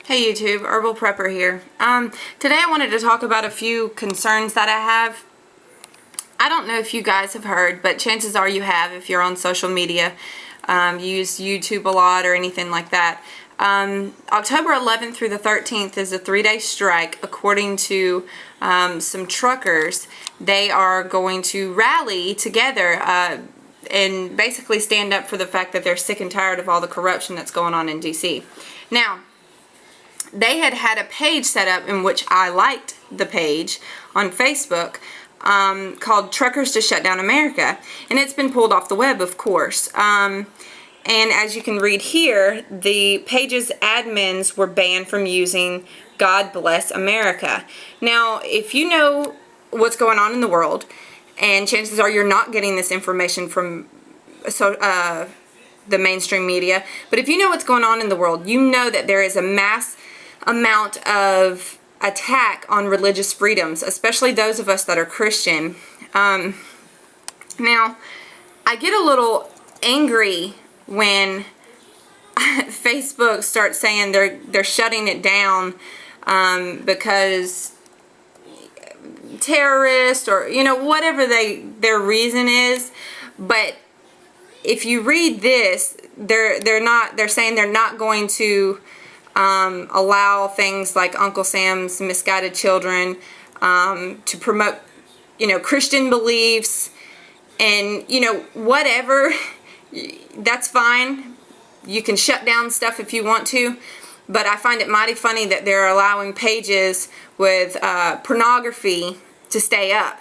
Hey YouTube, Herbal Prepper here. Today I wanted to talk about a few concerns that I have. I don't know if you guys have heard, but chances are you have if you're on social media, you use YouTube a lot or anything like that. October 11th through the 13th is a 3-day strike. According to some truckers, they are going to rally together and basically stand up for the fact that they're sick and tired of all the corruption that's going on in DC. Now, they had a page set up in which I liked the page on Facebook called Truckers to Shut Down America, and it's been pulled off the web, of course. And as you can read here, the page's admins were banned from using God Bless America. Now, if you know what's going on in the world, and chances are you're not getting this information from the mainstream media, but if you know what's going on in the world, you know that there is a mass amount of attack on religious freedoms, especially those of us that are Christian. Now, I get a little angry when Facebook starts saying they're shutting it down because terrorists or whatever their reason is. But if you read this, they're saying they're not going to allow things like Uncle Sam's Misguided Children to promote Christian beliefs and whatever. That's fine. You can shut down stuff if you want to, but I find it mighty funny that they're allowing pages with pornography to stay up.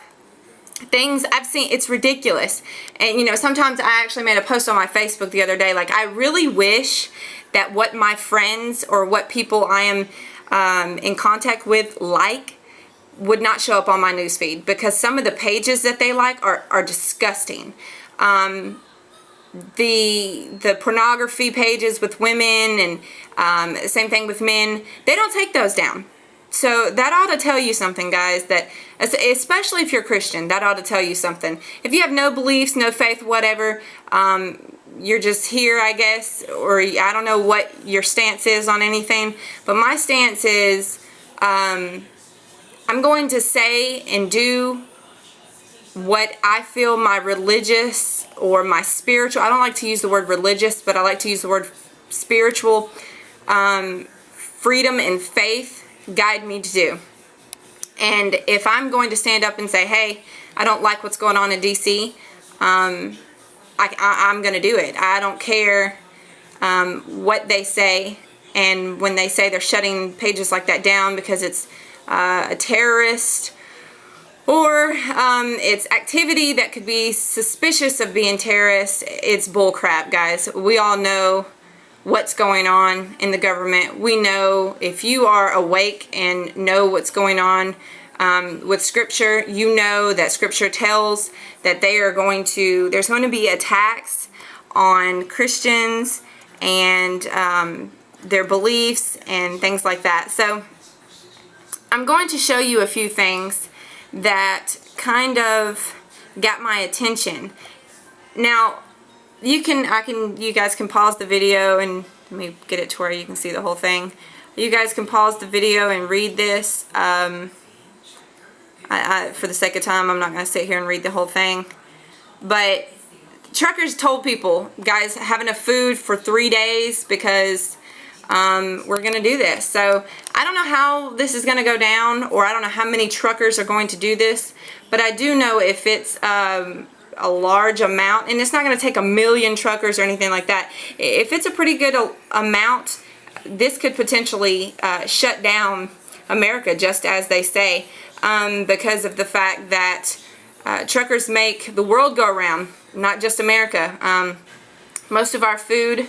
Things I've seen, it's ridiculous. And sometimes I actually made a post on my Facebook the other day, like, I really wish that what my friends or what people I am in contact with would not show up on my newsfeed, because some of the pages that they like are disgusting. The pornography pages with women and same thing with men, they don't take those down. So that ought to tell you something, guys, that especially if you're Christian, that ought to tell you something. If you have no beliefs, no faith, whatever, you're just here, I guess, or I don't know what your stance is on anything, but my stance is I'm going to say and do what I feel my religious or my spiritual, I don't like to use the word religious, but I like to use the word spiritual, freedom and faith guide me to do. And if I'm going to stand up and say, hey, I don't like what's going on in DC, I'm going to do it. I don't care what they say. And when they say they're shutting pages like that down because it's a terrorist or it's activity that could be suspicious of being terrorist, it's bull crap, guys. We all know what's going on in the government. We know, if you are awake and know what's going on with Scripture, you know that Scripture tells that there's going to be attacks on Christians and their beliefs and things like that. So I'm going to show you a few things that kind of got my attention. Now, you guys can pause the video and let me get it to where you can see the whole thing. You guys can pause the video and read this. For the sake of time, I'm not going to sit here and read the whole thing. But truckers told people, guys, have enough food for 3 days because we're going to do this. So I don't know how this is going to go down, or I don't know how many truckers are going to do this, but I do know if it's a large amount, and it's not going to take 1 million truckers or anything like that. If it's a pretty good amount, this could potentially shut down America, just as they say, because of the fact that truckers make the world go around, not just America. Most of our food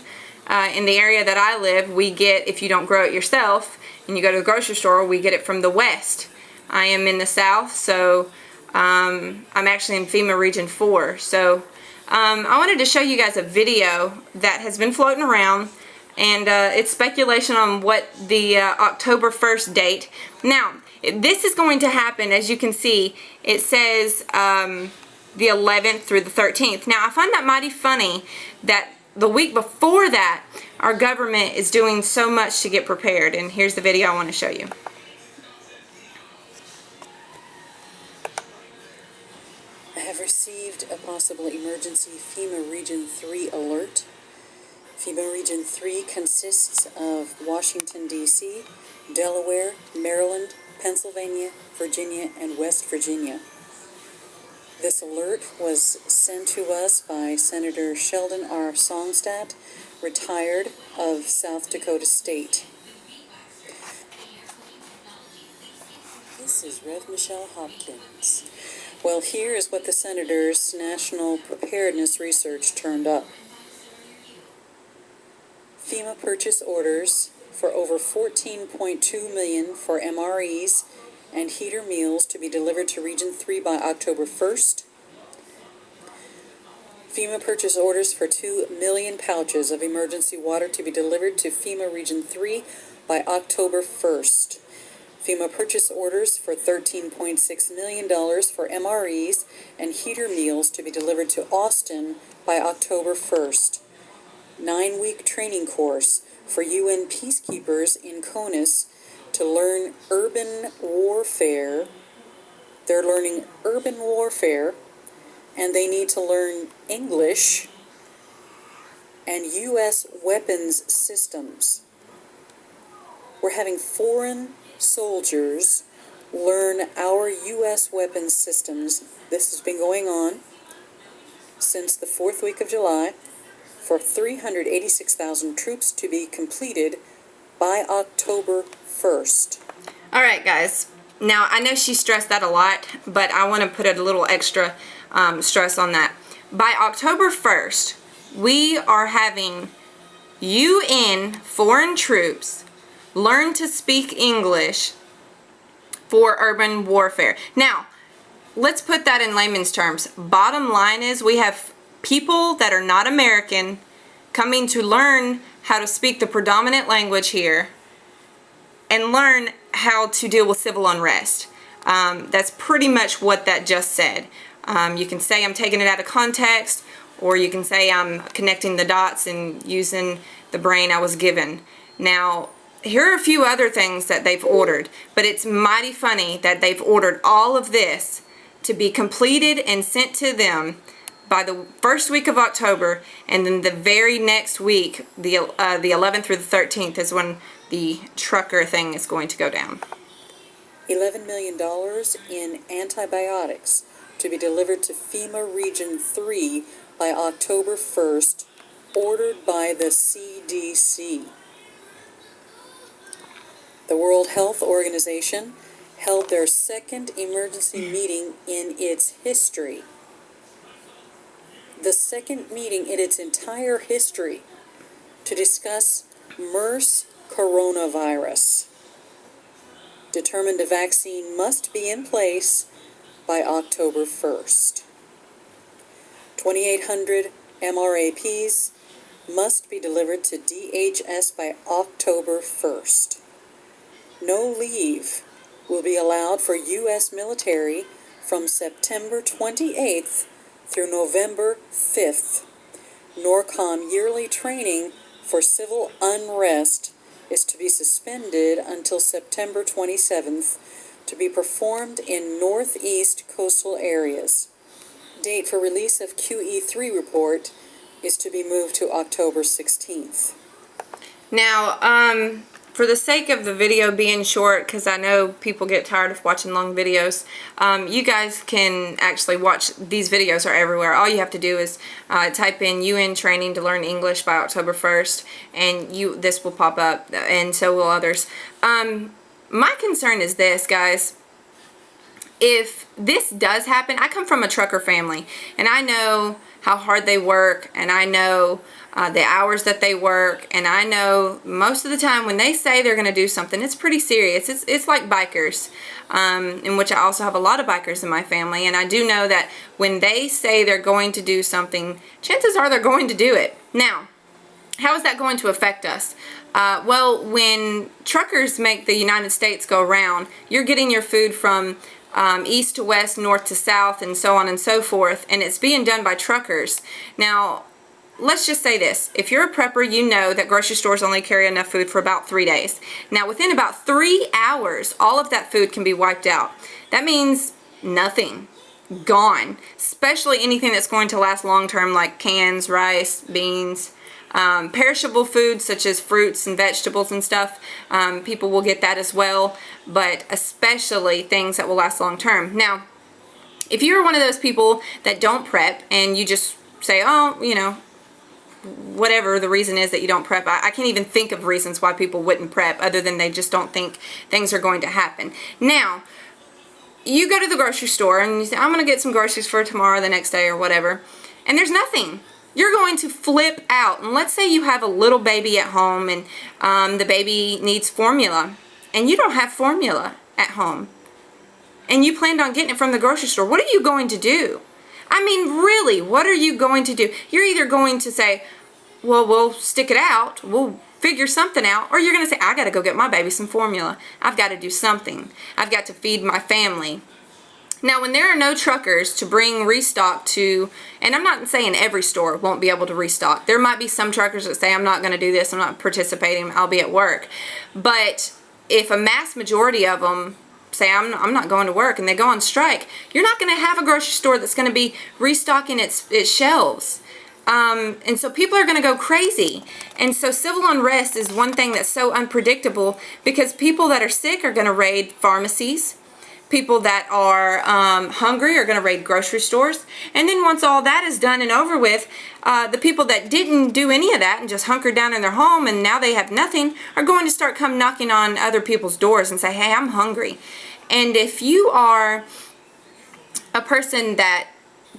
in the area that I live, we get, if you don't grow it yourself and you go to the grocery store, we get it from the west. I am in the south, so I'm actually in FEMA Region 4. So I wanted to show you guys a video that has been floating around, and it's speculation on what the October 1st date. Now, this is going to happen, as you can see, it says the 11th through the 13th. Now, I find that mighty funny that the week before that, our government is doing so much to get prepared. And here's the video I want to show you. I have received a possible emergency FEMA Region 3 alert. FEMA Region 3 consists of Washington, D.C., Delaware, Maryland, Pennsylvania, Virginia, and West Virginia. This alert was sent to us by Senator Sheldon R. Songstadt, retired, of South Dakota State. This is Rev. Michelle Hopkins. Well, here is what the Senator's National Preparedness Research turned up. FEMA purchase orders for over $14.2 million for MREs and heater meals to be delivered to Region 3 by October 1st. FEMA purchase orders for 2 million pouches of emergency water to be delivered to FEMA Region 3 by October 1st. FEMA purchase orders for $13.6 million for MREs and heater meals to be delivered to Austin by October 1st. 9-week training course for UN peacekeepers in CONUS to learn urban warfare. They're learning urban warfare, and they need to learn English and U.S. weapons systems. We're having foreign soldiers learn our U.S. weapons systems. This has been going on since the 4th week of July for 386,000 troops to be completed by October 1st. All right, guys. Now, I know she stressed that a lot, but I want to put a little extra stress on that. By October 1st, we are having UN foreign troops learn to speak English for urban warfare. Now, let's put that in layman's terms. Bottom line is we have people that are not American coming to learn how to speak the predominant language here and learn how to deal with civil unrest. That's pretty much what that just said. You can say I'm taking it out of context, or you can say I'm connecting the dots and using the brain I was given. Now, here are a few other things that they've ordered, but it's mighty funny that they've ordered all of this to be completed and sent to them by the first week of October, and then the very next week, the 11th through the 13th, is when the trucker thing is going to go down. $11 million in antibiotics to be delivered to FEMA Region 3 by October 1st, ordered by the CDC. The World Health Organization held their second emergency meeting in its history. The second meeting in its entire history to discuss MERS coronavirus. Determined a vaccine must be in place by October 1st. 2,800 MRAPs must be delivered to DHS by October 1st. No leave will be allowed for U.S. military from September 28th through November 5th. NORCOM yearly training for civil unrest is to be suspended until September 27th to be performed in northeast coastal areas. Date for release of QE3 report is to be moved to October 16th. Now, for the sake of the video being short, because I know people get tired of watching long videos, you guys can actually watch. These videos are everywhere. All you have to do is type in UN training to learn English by October 1st, and this will pop up, and so will others. My concern is this, guys. If this does happen, I come from a trucker family, and I know how hard they work, and I know the hours that they work, and I know most of the time when they say they're going to do something, it's pretty serious. It's like bikers, in which I also have a lot of bikers in my family, and I do know that when they say they're going to do something, chances are they're going to do it. Now, how is that going to affect us? Well, when truckers make the United States go round, you're getting your food from east to west, north to south, and so on and so forth, and it's being done by truckers. Now, let's just say this. If you're a prepper, you know that grocery stores only carry enough food for about 3 days. Now, within about 3 hours, all of that food can be wiped out. That means nothing. Gone. Especially anything that's going to last long term, like cans, rice, beans, perishable foods such as fruits and vegetables and stuff. People will get that as well, but especially things that will last long term. Now, if you're one of those people that don't prep and you just say, oh, you know, whatever the reason is that you don't prep, I can't even think of reasons why people wouldn't prep other than they just don't think things are going to happen. Now, you go to the grocery store and you say, I'm going to get some groceries for tomorrow, the next day, or whatever, and there's nothing. You're going to flip out. And let's say you have a little baby at home and the baby needs formula and you don't have formula at home and you planned on getting it from the grocery store. What are you going to do? I mean, really, what are you going to do? You're either going to say, well, we'll stick it out, we'll figure something out, or you're going to say, I got to go get my baby some formula. I've got to do something. I've got to feed my family. Now, when there are no truckers to bring restock to, and I'm not saying every store won't be able to restock. There might be some truckers that say, I'm not going to do this, I'm not participating, I'll be at work. But if a mass majority of them say, I'm not going to work, and they go on strike, you're not going to have a grocery store that's going to be restocking its shelves. And so people are going to go crazy. And so civil unrest is one thing that's so unpredictable because people that are sick are going to raid pharmacies. People that are hungry are going to raid grocery stores. And then once all that is done and over with, the people that didn't do any of that and just hunkered down in their home and now they have nothing are going to start come knocking on other people's doors and say, hey, I'm hungry. And if you are a person that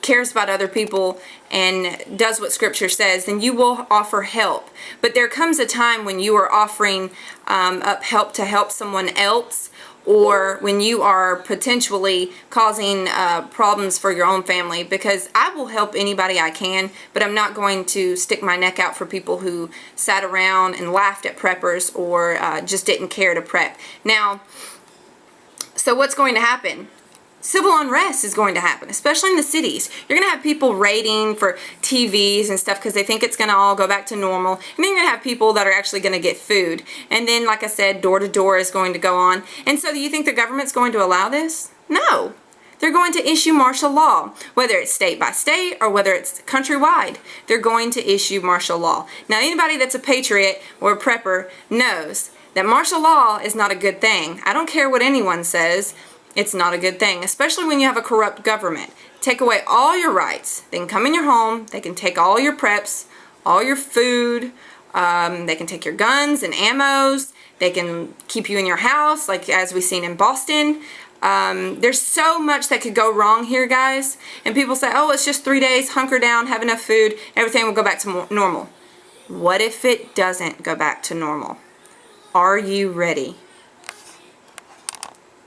cares about other people and does what scripture says, then you will offer help. But there comes a time when you are offering up help to help someone else, or when you are potentially causing problems for your own family, because I will help anybody I can, but I'm not going to stick my neck out for people who sat around and laughed at preppers or just didn't care to prep. Now, so what's going to happen? Civil unrest is going to happen, especially in the cities. You're going to have people raiding for TVs and stuff because they think it's going to all go back to normal. And then you're going to have people that are actually going to get food. And then, like I said, door to door is going to go on. And so do you think the government's going to allow this? No. They're going to issue martial law, whether it's state by state or whether it's countrywide. They're going to issue martial law. Now, anybody that's a patriot or a prepper knows that martial law is not a good thing. I don't care what anyone says. It's not a good thing, especially when you have a corrupt government. Take away all your rights. They can come in your home. They can take all your preps, all your food. They can take your guns and ammos. They can keep you in your house, like as we've seen in Boston. There's so much that could go wrong here, guys. And people say, oh, it's just 3 days, hunker down, have enough food, everything will go back to normal. What if it doesn't go back to normal? Are you ready?